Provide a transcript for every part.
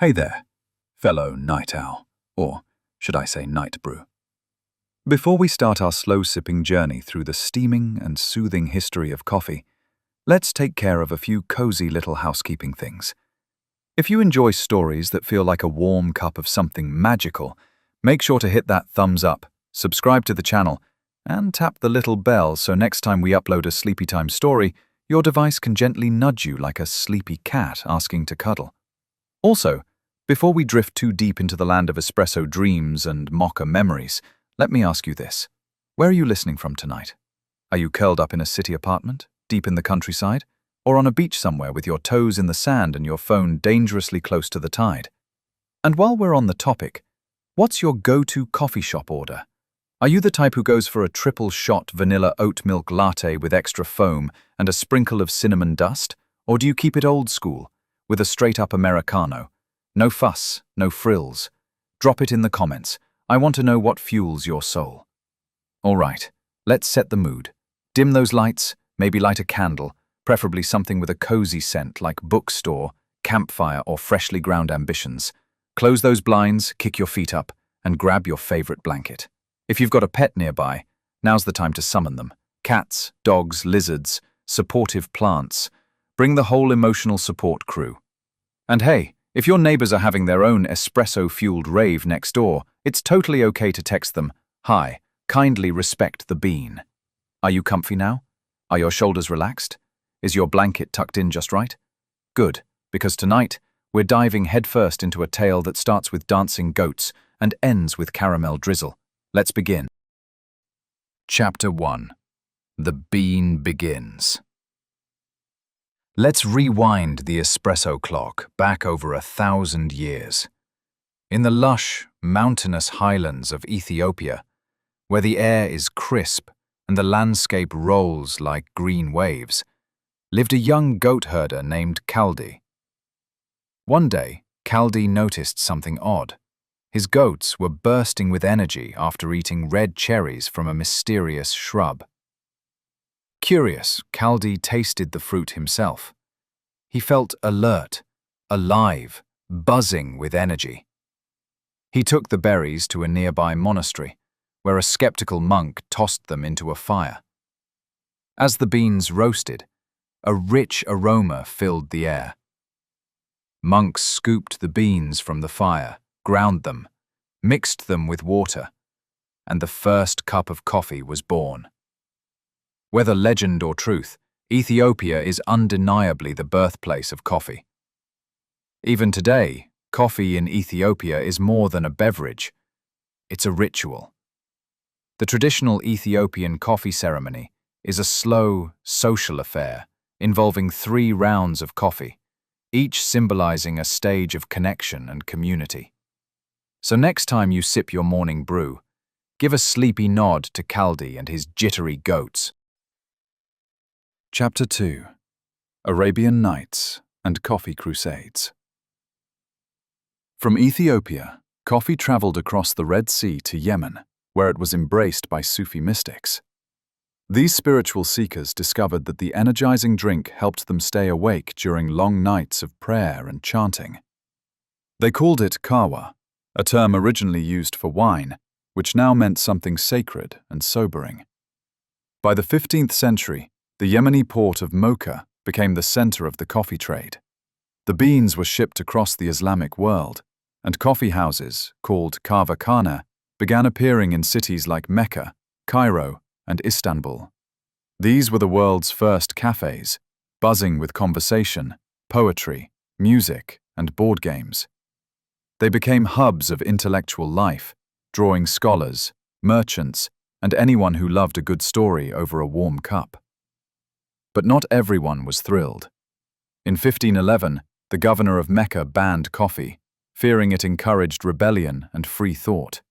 Hey there, fellow night owl, or should I say night brew. Before we start our slow-sipping journey through the steaming and soothing history of coffee, let's take care of a few cozy little housekeeping things. If you enjoy stories that feel like a warm cup of something magical, make sure to hit that thumbs up, subscribe to the channel, and tap the little bell so next time we upload a sleepy time story, your device can gently nudge you like a sleepy cat asking to cuddle. Also, before we drift too deep into the land of espresso dreams and mocha memories, let me ask you this. Where are you listening from tonight? Are you curled up in a city apartment, deep in the countryside, or on a beach somewhere with your toes in the sand and your phone dangerously close to the tide? And while we're on the topic, what's your go-to coffee shop order? Are you the type who goes for a triple-shot vanilla oat milk latte with extra foam and a sprinkle of cinnamon dust? Or do you keep it old school, with a straight-up Americano? No fuss, no frills. Drop it in the comments. I want to know what fuels your soul. All right, let's set the mood. Dim those lights, maybe light a candle, preferably something with a cozy scent like bookstore, campfire, or freshly ground ambitions. Close those blinds, kick your feet up, and grab your favorite blanket. If you've got a pet nearby, now's the time to summon them. Cats, dogs, lizards, supportive plants. Bring the whole emotional support crew. And hey, if your neighbors are having their own espresso-fueled rave next door, it's totally okay to text them, "Hi, kindly respect the bean." Are you comfy now? Are your shoulders relaxed? Is your blanket tucked in just right? Good, because tonight, we're diving headfirst into a tale that starts with dancing goats and ends with caramel drizzle. Let's begin. Chapter 1. The Bean Begins. Let's rewind the espresso clock back over 1,000 years. In the lush, mountainous highlands of Ethiopia, where the air is crisp and the landscape rolls like green waves, lived a young goat herder named Kaldi. One day, Kaldi noticed something odd. His goats were bursting with energy after eating red cherries from a mysterious shrub. Curious, Kaldi tasted the fruit himself. He felt alert, alive, buzzing with energy. He took the berries to a nearby monastery, where a skeptical monk tossed them into a fire. As the beans roasted, a rich aroma filled the air. Monks scooped the beans from the fire, ground them, mixed them with water, and the first cup of coffee was born. Whether legend or truth, Ethiopia is undeniably the birthplace of coffee. Even today, coffee in Ethiopia is more than a beverage. It's a ritual. The traditional Ethiopian coffee ceremony is a slow, social affair involving 3 rounds of coffee, each symbolizing a stage of connection and community. So next time you sip your morning brew, give a sleepy nod to Kaldi and his jittery goats. Chapter 2. Arabian Nights and Coffee Crusades. From Ethiopia, coffee traveled across the Red Sea to Yemen, where it was embraced by Sufi mystics. These spiritual seekers discovered that the energizing drink helped them stay awake during long nights of prayer and chanting. They called it kahwa, a term originally used for wine, which now meant something sacred and sobering. By the 15th century, the Yemeni port of Mocha became the center of the coffee trade. The beans were shipped across the Islamic world, and coffee houses, called kahva khana, began appearing in cities like Mecca, Cairo, and Istanbul. These were the world's first cafés, buzzing with conversation, poetry, music, and board games. They became hubs of intellectual life, drawing scholars, merchants, and anyone who loved a good story over a warm cup. But not everyone was thrilled. In 1511, the governor of Mecca banned coffee, fearing it encouraged rebellion and free thought.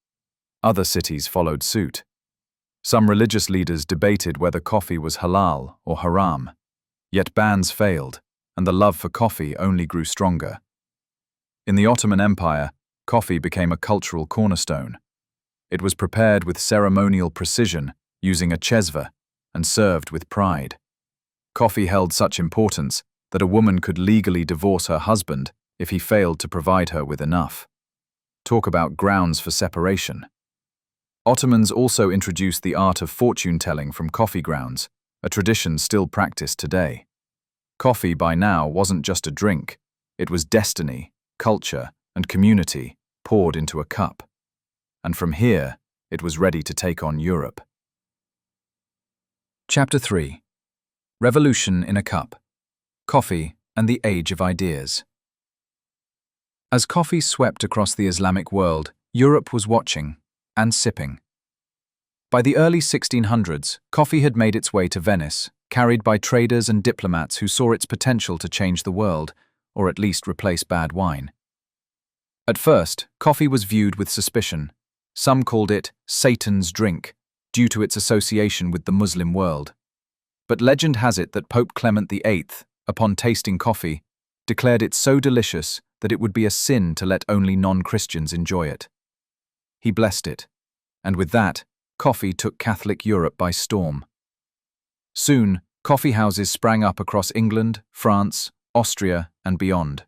Other cities followed suit. Some religious leaders debated whether coffee was halal or haram, yet bans failed, and the love for coffee only grew stronger. In the Ottoman Empire, coffee became a cultural cornerstone. It was prepared with ceremonial precision, using a chesva, and served with pride. Coffee held such importance that a woman could legally divorce her husband if he failed to provide her with enough. Talk about grounds for separation. Ottomans also introduced the art of fortune-telling from coffee grounds, a tradition still practiced today. Coffee by now wasn't just a drink, it was destiny, culture, and community poured into a cup. And from here, it was ready to take on Europe. Chapter 3. Revolution in a Cup. Coffee and the Age of Ideas. As coffee swept across the Islamic world, Europe was watching and sipping. By the early 1600s, coffee had made its way to Venice, carried by traders and diplomats who saw its potential to change the world, or at least replace bad wine. At first, coffee was viewed with suspicion. Some called it Satan's drink, due to its association with the Muslim world. But legend has it that Pope Clement VIII, upon tasting coffee, declared it so delicious that it would be a sin to let only non-Christians enjoy it. He blessed it, and with that, coffee took Catholic Europe by storm. Soon, coffee houses sprang up across England, France, Austria, and beyond.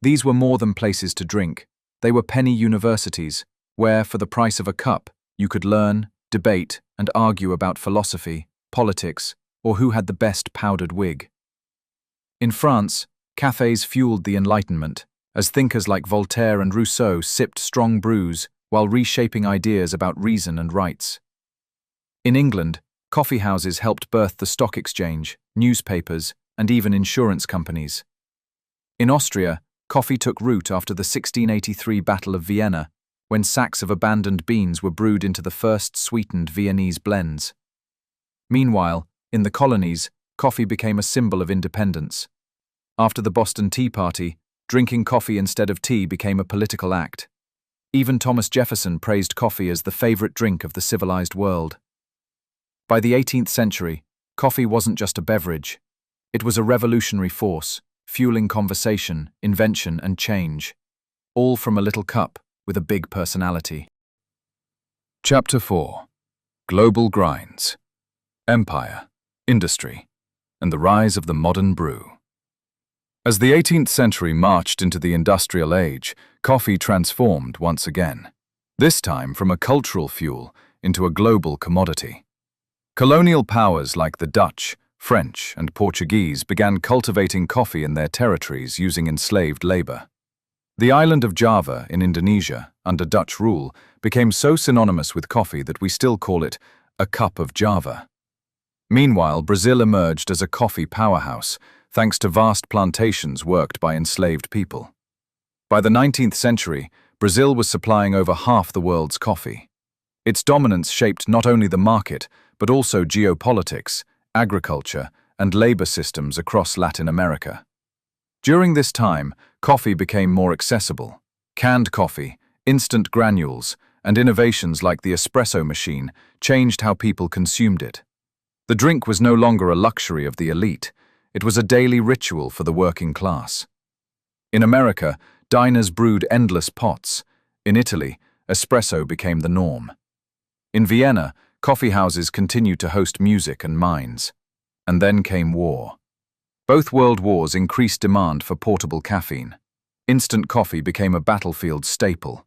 These were more than places to drink. They were penny universities, where, for the price of a cup, you could learn, debate, and argue about philosophy, politics, or who had the best powdered wig. In France, cafés fueled the Enlightenment, as thinkers like Voltaire and Rousseau sipped strong brews while reshaping ideas about reason and rights. In England, coffeehouses helped birth the stock exchange, newspapers, and even insurance companies. In Austria, coffee took root after the 1683 Battle of Vienna, when sacks of abandoned beans were brewed into the first sweetened Viennese blends. Meanwhile, in the colonies, coffee became a symbol of independence. After the Boston Tea Party, drinking coffee instead of tea became a political act. Even Thomas Jefferson praised coffee as the favorite drink of the civilized world. By the 18th century, coffee wasn't just a beverage. It was a revolutionary force, fueling conversation, invention, and change, all from a little cup with a big personality. Chapter 4. Global Grinds. Empire, Industry, and the Rise of the Modern Brew. As the 18th century marched into the industrial age, coffee transformed once again, this time from a cultural fuel into a global commodity. Colonial powers like the Dutch, French, and Portuguese began cultivating coffee in their territories using enslaved labor. The island of Java in Indonesia, under Dutch rule, became so synonymous with coffee that we still call it a cup of Java. Meanwhile, Brazil emerged as a coffee powerhouse, thanks to vast plantations worked by enslaved people. By the 19th century, Brazil was supplying over half the world's coffee. Its dominance shaped not only the market, but also geopolitics, agriculture, and labor systems across Latin America. During this time, coffee became more accessible. Canned coffee, instant granules, and innovations like the espresso machine changed how people consumed it. The drink was no longer a luxury of the elite, it was a daily ritual for the working class. In America, diners brewed endless pots. In Italy, espresso became the norm. In Vienna, coffeehouses continued to host music and mines. And then came war. Both world wars increased demand for portable caffeine. Instant coffee became a battlefield staple.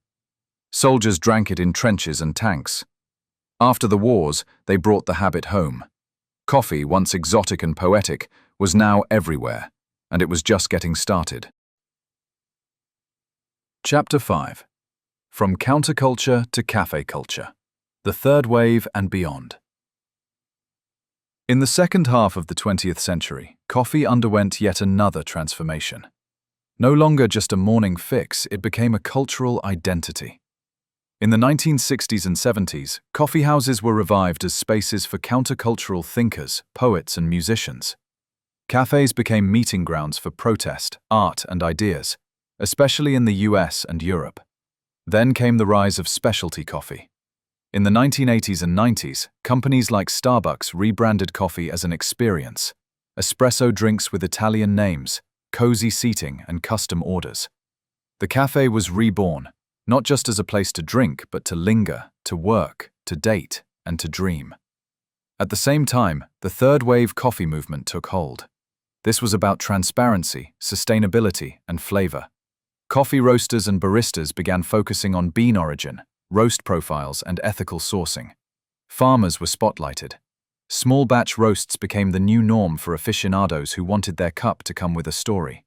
Soldiers drank it in trenches and tanks. After the wars, they brought the habit home. Coffee, once exotic and poetic, was now everywhere, and it was just getting started. Chapter 5. From Counterculture to Café Culture. The Third Wave and Beyond. In the second half of the 20th century, coffee underwent yet another transformation. No longer just a morning fix, it became a cultural identity. In the 1960s and 70s, coffeehouses were revived as spaces for countercultural thinkers, poets, and musicians. Cafés became meeting grounds for protest, art, and ideas, especially in the US and Europe. Then came the rise of specialty coffee. In the 1980s and 90s, companies like Starbucks rebranded coffee as an experience. Espresso drinks with Italian names, cozy seating, and custom orders. The café was reborn, not just as a place to drink, but to linger, to work, to date, and to dream. At the same time, the third wave coffee movement took hold. This was about transparency, sustainability, and flavor. Coffee roasters and baristas began focusing on bean origin, roast profiles, and ethical sourcing. Farmers were spotlighted. Small batch roasts became the new norm for aficionados who wanted their cup to come with a story.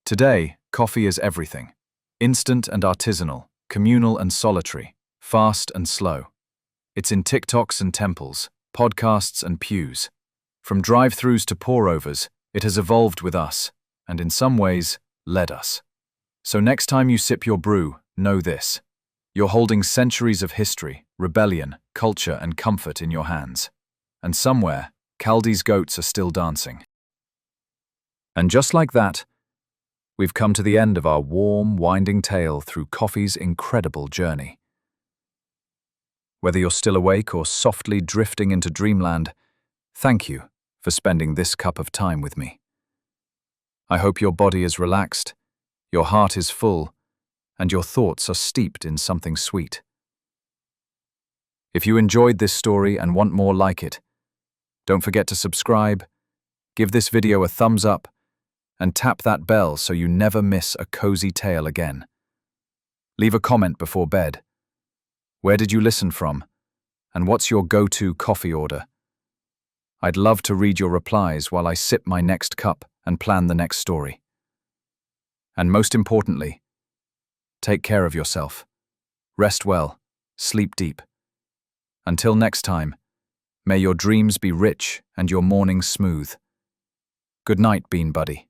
Today, coffee is everything. Instant and artisanal, communal and solitary, fast and slow. It's in TikToks and temples, podcasts and pews. From drive-thrus to pour-overs, it has evolved with us, and in some ways, led us. So next time you sip your brew, know this. You're holding centuries of history, rebellion, culture, and comfort in your hands. And somewhere, Chaldee's goats are still dancing. And just like that, we've come to the end of our warm, winding tale through coffee's incredible journey. Whether you're still awake or softly drifting into dreamland, thank you for spending this cup of time with me. I hope your body is relaxed, your heart is full, and your thoughts are steeped in something sweet. If you enjoyed this story and want more like it, don't forget to subscribe, give this video a thumbs up, and tap that bell so you never miss a cozy tale again. Leave a comment before bed. Where did you listen from? And what's your go-to coffee order? I'd love to read your replies while I sip my next cup and plan the next story. And most importantly, take care of yourself. Rest well, sleep deep. Until next time, may your dreams be rich and your mornings smooth. Good night, Bean Buddy.